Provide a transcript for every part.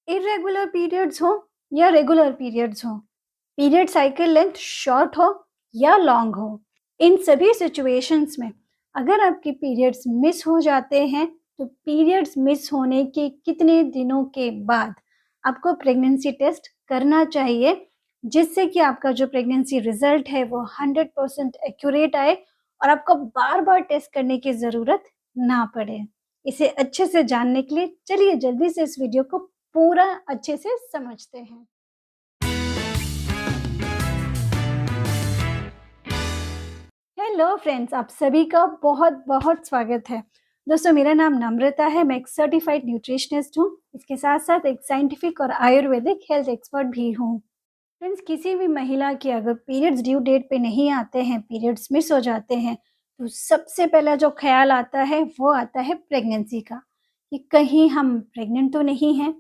Irregular periods हो या regular periods हो, पीरियड साइकिल लेंथ शॉर्ट हो या लॉन्ग हो, इन सभी सिचुएशंस में अगर आपके पीरियड्स मिस हो जाते हैं तो पीरियड्स मिस होने के कितने दिनों के बाद आपको प्रेगनेंसी टेस्ट करना चाहिए, जिससे कि आपका जो प्रेगनेंसी रिजल्ट है वो 100% एक्यूरेट आए और आपको बार बार टेस्ट करने की ज़रूरत ना पड़े। इसे अच्छे से जानने के लिए चलिए जल्दी से इस वीडियो को पूरा अच्छे से समझते हैं। हेलो फ्रेंड्स, आप सभी का बहुत बहुत स्वागत है। दोस्तों, मेरा नाम नम्रता है। मैं एक सर्टिफाइड न्यूट्रिशनिस्ट हूँ। इसके साथ साथ एक साइंटिफिक और आयुर्वेदिक हेल्थ एक्सपर्ट भी हूँ। फ्रेंड्स, किसी भी महिला के अगर पीरियड्स ड्यू डेट पे नहीं आते हैं, पीरियड्स मिस हो जाते हैं, तो सबसे पहला जो ख्याल आता है वो आता है प्रेगनेंसी का, कि कहीं हम प्रेग्नेंट तो नहीं हैं।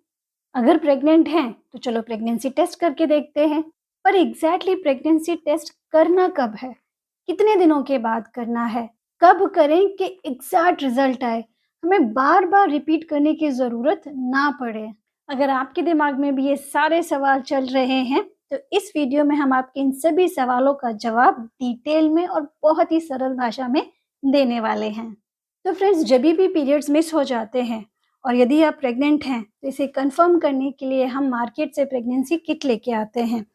अगर प्रेग्नेंट हैं तो चलो प्रेगनेंसी टेस्ट करके देखते हैं। पर एग्जैक्टली प्रेगनेंसी टेस्ट करना कब है, कितने दिनों के बाद करना है, कब करें कि एग्जैक्ट रिजल्ट आए, हमें बार बार रिपीट करने की ज़रूरत ना पड़े। अगर आपके दिमाग में भी ये सारे सवाल चल रहे हैं तो इस वीडियो में हम आपके इन सभी सवालों का जवाब डिटेल में और बहुत ही सरल भाषा में देने वाले हैं। तो फ्रेंड्स, जब भी पीरियड्स मिस हो जाते हैं और यदि आप प्रेग्नेंट हैं तो इसे कंफर्म करने के लिए हम मार्केट से प्रेगनेंसी किट लेके आते हैं,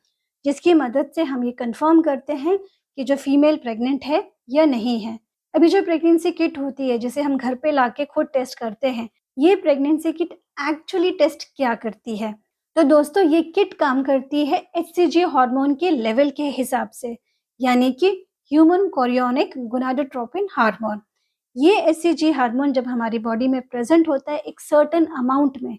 जिसकी मदद से हम ये कंफर्म करते हैं कि जो फीमेल प्रेग्नेंट है या नहीं है। अभी जो प्रेगनेंसी किट होती है जिसे हम घर पे लाके खुद टेस्ट करते हैं, ये प्रेगनेंसी किट एक्चुअली टेस्ट क्या करती है? तो दोस्तों, ये किट काम करती है एचसीजी हार्मोन के लेवल के हिसाब से, यानी कि ह्यूमन कोरियोनिक गोनाडोट्रोपिन हार्मोन। ये एचसीजी हार्मोन जब हमारी बॉडी में प्रेजेंट होता है एक सर्टेन अमाउंट में,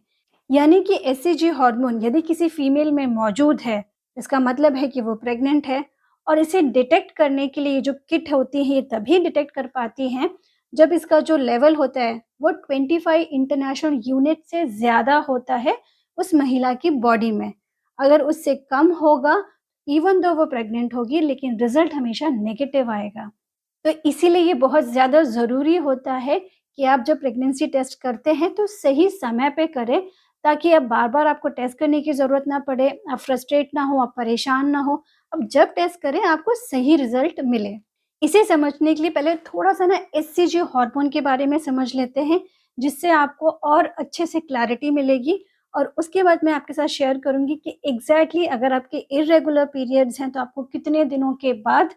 यानी कि एचसीजी हार्मोन यदि किसी फीमेल में मौजूद है, इसका मतलब है कि वो प्रेग्नेंट है। और इसे डिटेक्ट करने के लिए जो किट होती है ये तभी डिटेक्ट कर पाती हैं जब इसका जो लेवल होता है वो 25 इंटरनेशनल यूनिट से ज़्यादा होता है उस महिला की बॉडी में। अगर उससे कम होगा, इवन दो वो प्रेग्नेंट होगी, लेकिन रिजल्ट हमेशा नेगेटिव आएगा। तो इसीलिए ये बहुत ज़्यादा ज़रूरी होता है कि आप जब प्रेगनेंसी टेस्ट करते हैं तो सही समय पे करें, ताकि अब बार-बार आपको टेस्ट करने की ज़रूरत ना पड़े, आप फ्रस्ट्रेट ना हो, आप परेशान ना हो। अब जब टेस्ट करें आपको सही रिज़ल्ट मिले। इसे समझने के लिए पहले थोड़ा-सा ना एचसीजी हार्मोन के बारे में समझ लेते हैं, जिससे आपको और अच्छे से क्लैरिटी मिलेगी। और उसके बाद मैं आपके साथ शेयर करूँगी कि एग्ज़ैक्टली अगर आपके इर्रेगुलर पीरियड्स हैं तो आपको कितने दिनों के बाद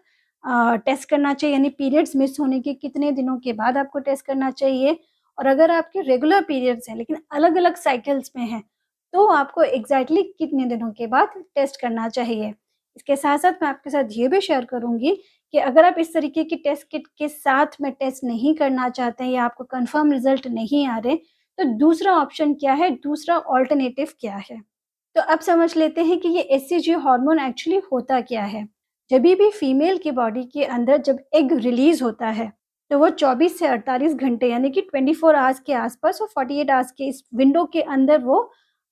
टेस्ट करना चाहिए, यानी पीरियड्स मिस होने के कितने दिनों के बाद आपको टेस्ट करना चाहिए। और अगर आपके रेगुलर पीरियड्स हैं लेकिन अलग-अलग साइकिल्स में हैं, तो आपको एग्ज़ैक्टली कितने दिनों के बाद टेस्ट करना चाहिए। इसके साथ-साथ मैं आपके साथ ये भी शेयर करूँगी कि अगर आप इस तरीके की टेस्ट किट के साथ में टेस्ट नहीं करना चाहते हैं या आपको कन्फर्म रिज़ल्ट नहीं आ रहे, तो दूसरा ऑप्शन क्या है, दूसरा अल्टरनेटिव क्या है? तो अब समझ लेते हैं कि ये एचसीजी हार्मोन एक्चुअली होता क्या है। जभी भी फीमेल की बॉडी के अंदर जब एग रिलीज़ होता है, तो वो 24 से 48 घंटे यानी कि 24 आवर्स के आसपास और 48 आवर्स के इस विंडो के अंदर वो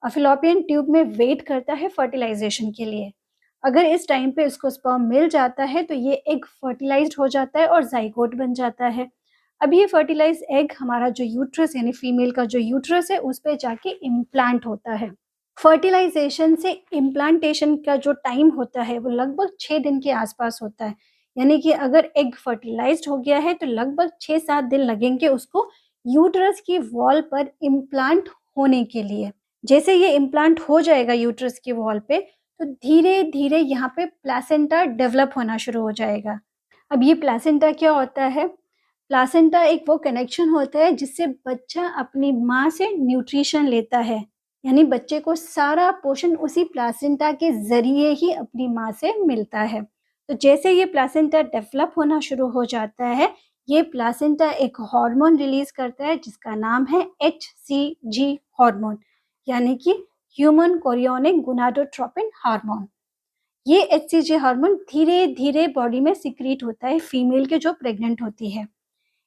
फ़ैलोपियन ट्यूब में वेट करता है फर्टिलाइज़ेशन के लिए। अगर इस टाइम पे उसको स्पर्म मिल जाता है तो ये एग फर्टिलाइज़्ड हो जाता है और ज़ाइगोट बन जाता है। अब ये फर्टिलाइज़्ड एग हमारा जो यूट्रस यानी फीमेल का जो यूट्रस है उस पे जाके इम्प्लांट होता है। फर्टिलाइज़ेशन से इम्प्लांटेशन का जो टाइम होता है वो लगभग 6 दिन के आसपास होता है। यानी कि अगर एग फर्टिलाइज़्ड हो गया है तो लगभग 6-7 दिन लगेंगे उसको यूट्रस की वॉल पर इम्प्लांट होने के लिए। जैसे ये इम्प्लांट हो जाएगा यूट्रस की वॉल पे, तो धीरे-धीरे यहाँ पे प्लेसेंटा डेवलप होना शुरू हो जाएगा। अब ये प्लेसेंटा क्या होता है? प्लेसेंटा एक वो कनेक्शन होता है जिससे बच्चा अपनी माँ से न्यूट्रिशन लेता है, यानी बच्चे को सारा पोषण उसी प्लेसेंटा के ज़रिए ही अपनी माँ से मिलता है। तो जैसे ये प्लेसेंटा डेवलप होना शुरू हो जाता है, ये प्लेसेंटा एक हार्मोन रिलीज़ करता है जिसका नाम है एचसीजी हार्मोन, यानी कि ह्यूमन कोरियोनिक गोनाडोट्रोपिन हार्मोन। ये एचसीजी हार्मोन धीरे-धीरे बॉडी में सीक्रेट होता है फीमेल के जो प्रेग्नेंट होती है।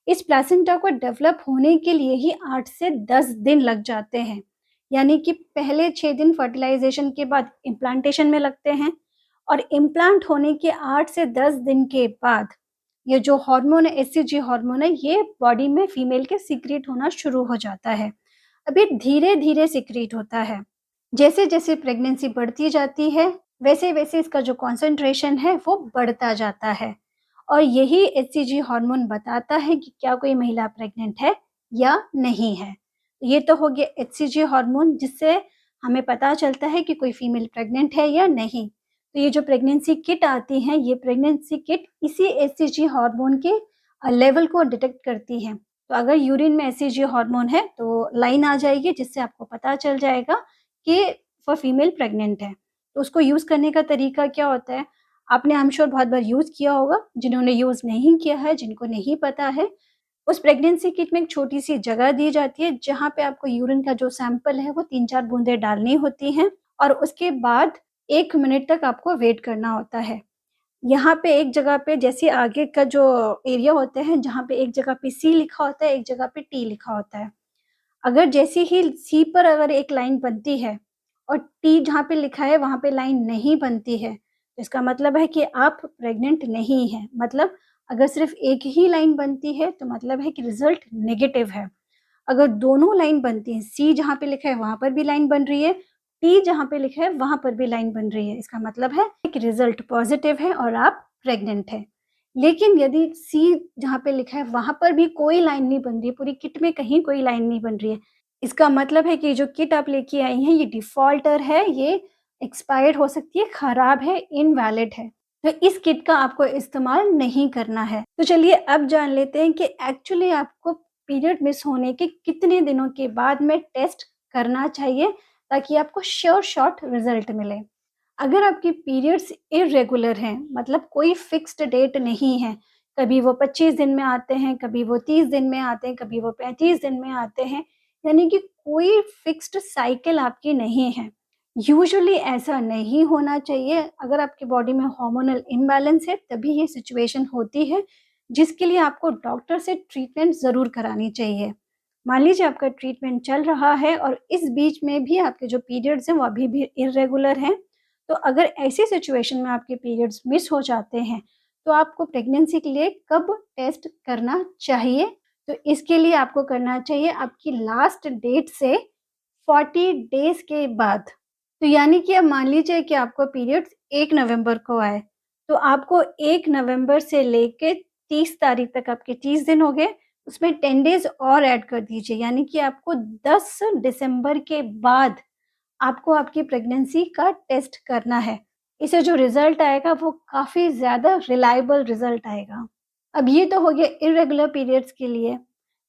इस प्लेसेंटा को डेवलप होने के लिए ही 8 से 10 दिन लग जाते हैं, यानी कि पहले 6 दिन फर्टिलाइज़ेशन के बाद इम्प्लांटेशन में लगते हैं और इम्प्लांट होने के 8 से 10 दिन के बाद ये जो हार्मोन है, एचसीजी हार्मोन है, ये बॉडी में फीमेल के सीक्रेट होना शुरू हो जाता है। अब ये धीरे-धीरे सीक्रेट होता है। जैसे जैसे प्रेगनेंसी बढ़ती जाती है, वैसे वैसे इसका जो कॉन्सेंट्रेशन है वो बढ़ता जाता है और यही एचसीजी हार्मोन बताता है कि क्या कोई महिला प्रेग्नेंट है या नहीं है। ये तो हो गया एचसीजी हार्मोन, जिससे हमें पता चलता है कि कोई फीमेल प्रेग्नेंट है या नहीं। तो ये जो प्रेगनेंसी किट आती हैं, ये प्रेगनेंसी किट इसी एचसीजी हार्मोन के लेवल को डिटेक्ट करती हैं। तो अगर यूरिन में एचसीजी हार्मोन है तो लाइन आ जाएगी, जिससे आपको पता चल जाएगा कि वो फीमेल प्रेग्नेंट है। तो उसको यूज़ करने का तरीका क्या होता है? आपने आई एम श्योर बहुत बार यूज़ किया होगा, जिन्होंने यूज़ नहीं किया है, जिनको नहीं पता है, उस प्रेगनेंसी किट में एक छोटी-सी जगह दी जाती है, जहाँ पे आपको यूरिन का जो सैंपल है, वो 3-4 बूँदें डालनी होती हैं और उसके बाद 1 मिनट तक आपको वेट करना होता है। यहाँ पे एक जगह पे जैसे आगे का जो एरिया होते हैं, जहाँ पे एक जगह पे सी लिखा होता है, एक जगह पे टी लिखा होता है। अगर जैसे ही सी पर अगर एक लाइन बनती है और टी जहाँ पे लिखा है वहाँ पे लाइन नहीं बनती है, तो इसका मतलब है कि आप प्रेग्नेंट नहीं हैं। मतलब अगर सिर्फ़ एक ही लाइन बनती है तो मतलब है कि रिज़ल्ट नेगेटिव है। अगर दोनों लाइन बनती हैं, सी जहाँ पे लिखा है वहाँ पर भी लाइन बन रही है, टी जहाँ पे लिखा है वहाँ पर भी लाइन बन रही है, इसका मतलब है कि रिज़ल्ट पॉज़िटिव है और आप प्रेग्नेंट हैं। लेकिन यदि सी जहाँ पे लिखा है वहाँ पर भी कोई लाइन नहीं बन रही है, पूरी किट में कहीं कोई लाइन नहीं बन रही है, इसका मतलब है कि जो किट आप लेके आई हैं ये डिफ़ॉल्टर है, ये एक्सपायर्ड हो सकती है, खराब है, इनवैलिड है। तो इस किट का आपको इस्तेमाल नहीं करना है। तो चलिए अब जान लेते हैं कि एक्चुअली आपको पीरियड मिस होने के कितने दिनों के बाद में टेस्ट करना चाहिए, ताकि आपको श्योर शॉट रिज़ल्ट मिले। अगर आपके पीरियड्स इर्रेगुलर हैं, मतलब कोई फिक्स्ड डेट नहीं है, कभी वो 25 दिन में आते हैं, कभी वो 30 दिन में आते हैं, कभी वो 35 दिन में आते हैं, यानी कि कोई फिक्स्ड साइकिल आपकी नहीं है। यूजुअली ऐसा नहीं होना चाहिए। अगर आपकी बॉडी में हार्मोनल इम्बैलेंस है, तभी ये सिचुएशन होती है, जिसके लिए आपको डॉक्टर से ट्रीटमेंट ज़रूर करानी चाहिए। मान लीजिए आपका ट्रीटमेंट चल रहा है और इस बीच में भी आपके जो पीरियड्स हैं वो अभी भी इर्रेगुलर हैं, तो अगर ऐसी सिचुएशन में आपके पीरियड्स मिस हो जाते हैं, तो आपको प्रेगनेंसी के लिए कब टेस्ट करना चाहिए? तो इसके लिए आपको करना चाहिए आपकी लास्ट डेट से 40 डेज़ के बाद। तो यानी कि अब मान लीजिए कि आपको पीरियड्स 1 नवंबर को आए, तो आपको 1 नवंबर से लेके 30 तारीख तक आपके 30 दिन हो गए, उसमें 10 डेज़ और ऐड कर दीजिए, यानी कि आपको 10 दिसंबर के बाद आपको आपकी प्रेगनेंसी का टेस्ट करना है। इससे जो रिज़ल्ट आएगा वो काफ़ी ज़्यादा रिलायबल रिज़ल्ट आएगा। अब ये तो हो गया इर्रेगुलर पीरियड्स के लिए।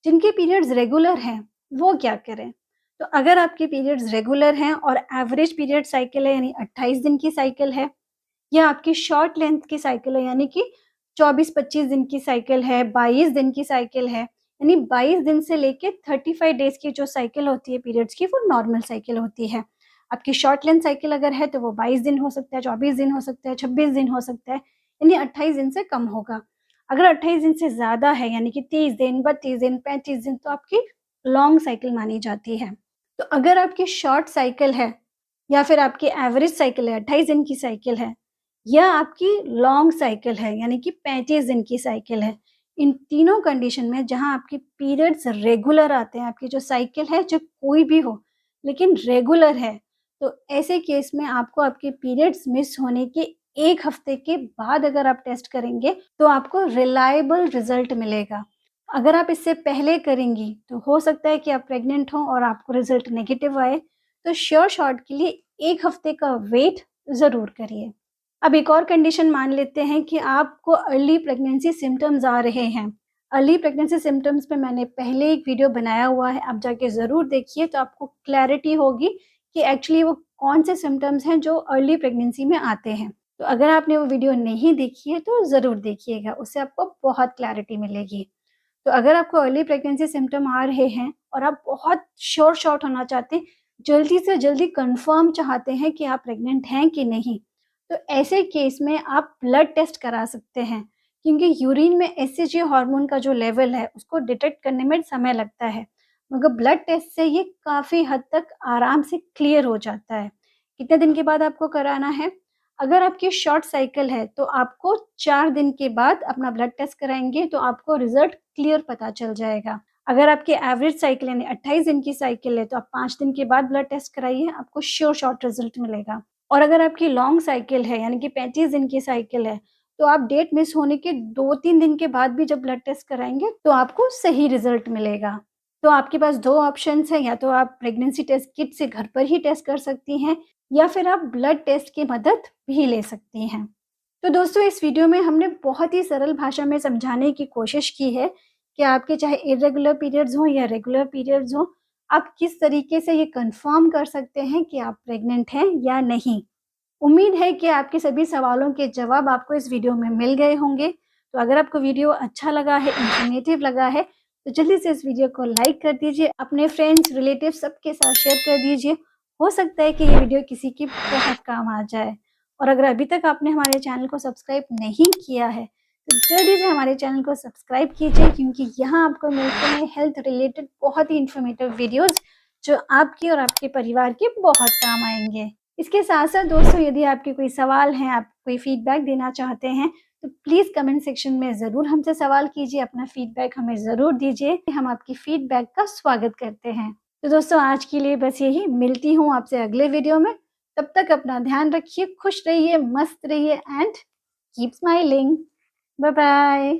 जिनके पीरियड्स रेगुलर हैं, वो क्या करें? तो अगर आपके पीरियड्स रेगुलर हैं और एवरेज पीरियड साइकिल है, यानी 28 दिन की साइकिल है, या आपकी शॉर्ट लेंथ की साइकिल है, यानी कि 24-25 दिन की साइकिल है, 22 दिन की साइकिल है, यानी 22 दिन से लेके 35 डेज़ की जो साइकिल होती है पीरियड्स की, वो नॉर्मल साइकिल होती है। आपकी शॉर्ट लेंथ साइकिल अगर है तो वो 22 दिन हो सकता है, 24 दिन हो सकता है, 26 दिन हो सकता है, यानी 28 दिन से कम होगा। अगर 28 दिन से ज़्यादा है, यानी कि 30 दिन, 32 दिन, 35 दिन, तो आपकी लॉन्ग साइकिल मानी जाती है। तो अगर आपकी शॉर्ट साइकिल है या फिर आपकी एवरेज साइकिल है, 28 दिन की साइकिल है, या आपकी लॉन्ग साइकिल है, यानी कि 35 दिन की साइकिल है, इन तीनों कंडीशन में जहाँ आपके पीरियड्स रेगुलर आते हैं, आपकी जो साइकिल है चाहे कोई भी हो, लेकिन रेगुलर है, तो ऐसे केस में आपको आपके पीरियड्स मिस होने के 1 हफ्ते के बाद अगर आप टेस्ट करेंगे, तो आपको रिलायबल रिज़ल्ट मिलेगा। अगर आप इससे पहले करेंगी, तो हो सकता है कि आप प्रेग्नेंट हों और आपको रिज़ल्ट नेगेटिव आए, तो श्योर शॉट के लिए 1 हफ्ते का वेट ज़रूर करिए। अब एक और कंडीशन मान लेते हैं कि आपको अर्ली प्रेगनेंसी सिम्पटम्स आ रहे हैं। अर्ली प्रेगनेंसी सिम्पटम्स पे मैंने पहले एक वीडियो बनाया हुआ है, आप जाके ज़रूर देखिए, तो आपको क्लैरिटी होगी कि एक्चुअली वो कौन से सिम्पटम्स हैं जो अर्ली प्रेगनेंसी में आते हैं। तो अगर आपने वो वीडियो नहीं देखी है तो ज़रूर देखिएगा, उससे आपको बहुत क्लैरिटी मिलेगी। तो अगर आपको अर्ली प्रेगनेंसी सिम्पटम आ रहे हैं और आप बहुत श्योर शॉट होना चाहते हैं, जल्दी से जल्दी कन्फर्म चाहते हैं कि आप प्रेग्नेंट हैं कि नहीं, तो ऐसे केस में आप ब्लड टेस्ट करा सकते हैं, क्योंकि यूरिन में एचसीजी हार्मोन का जो लेवल है उसको डिटेक्ट करने में समय लगता है, मगर ब्लड टेस्ट से ये काफ़ी हद तक आराम से क्लियर हो जाता है। कितने दिन के बाद आपको कराना है? अगर आपकी शॉर्ट साइकिल है तो आपको 4 दिन के बाद अपना ब्लड टेस्ट कराएँगे, तो आपको रिज़ल्ट क्लियर पता चल जाएगा। अगर आपकी एवरेज साइकिल यानी 28 दिन की साइकिल है तो आप 5 दिन के बाद ब्लड टेस्ट कराइए, आपको श्योर शॉर्ट रिजल्ट मिलेगा। और अगर आपकी लॉन्ग साइकिल है यानी कि 35 दिन की साइकिल है तो आप डेट मिस होने के 2-3 दिन के बाद भी जब ब्लड टेस्ट कराएंगे तो आपको सही रिजल्ट मिलेगा। तो आपके पास 2 ऑप्शंस हैं, या तो आप प्रेगनेंसी टेस्ट किट से घर पर ही टेस्ट कर सकती हैं या फिर आप ब्लड टेस्ट की मदद भी ले सकती हैं। तो दोस्तों इस वीडियो में हमने बहुत ही सरल भाषा में समझाने की कोशिश की है कि आपके चाहे इर्रेगुलर पीरियड्स हों या रेगुलर पीरियड्स हों, आप किस तरीके से ये कंफर्म कर सकते हैं कि आप प्रेग्नेंट हैं या नहीं। उम्मीद है कि आपके सभी सवालों के जवाब आपको इस वीडियो में मिल गए होंगे। तो अगर आपको वीडियो अच्छा लगा है, इन्फॉर्मेटिव लगा है, तो जल्दी से इस वीडियो को लाइक कर दीजिए, अपने फ्रेंड्स, रिलेटिव सबके साथ शेयर कर दीजिए। हो सकता है कि ये वीडियो किसी की बहुत काम आ जाए। और अगर अभी तक आपने हमारे चैनल को सब्सक्राइब नहीं किया है, तो जल्दी से हमारे चैनल को सब्सक्राइब कीजिए, क्योंकि यहाँ आपको मिलते हैं हेल्थ रिलेटेड बहुत ही इन्फॉर्मेटिव वीडियोज़ जो आपकी और आपके परिवार के बहुत काम आएँगे। इसके साथ-साथ दोस्तों यदि आपके कोई सवाल हैं, आप कोई फीडबैक देना चाहते हैं, तो प्लीज़ कमेंट सेक्शन में ज़रूर हमसे सवाल कीजिए, अपना फीडबैक हमें ज़रूर दीजिए, हम आपकी फीडबैक का स्वागत करते हैं। तो दोस्तों आज के लिए बस यही, मिलती हूँ आपसे अगले वीडियो में। तब तक अपना ध्यान रखिए, खुश रहिए, मस्त रहिए and keep smiling. Bye bye.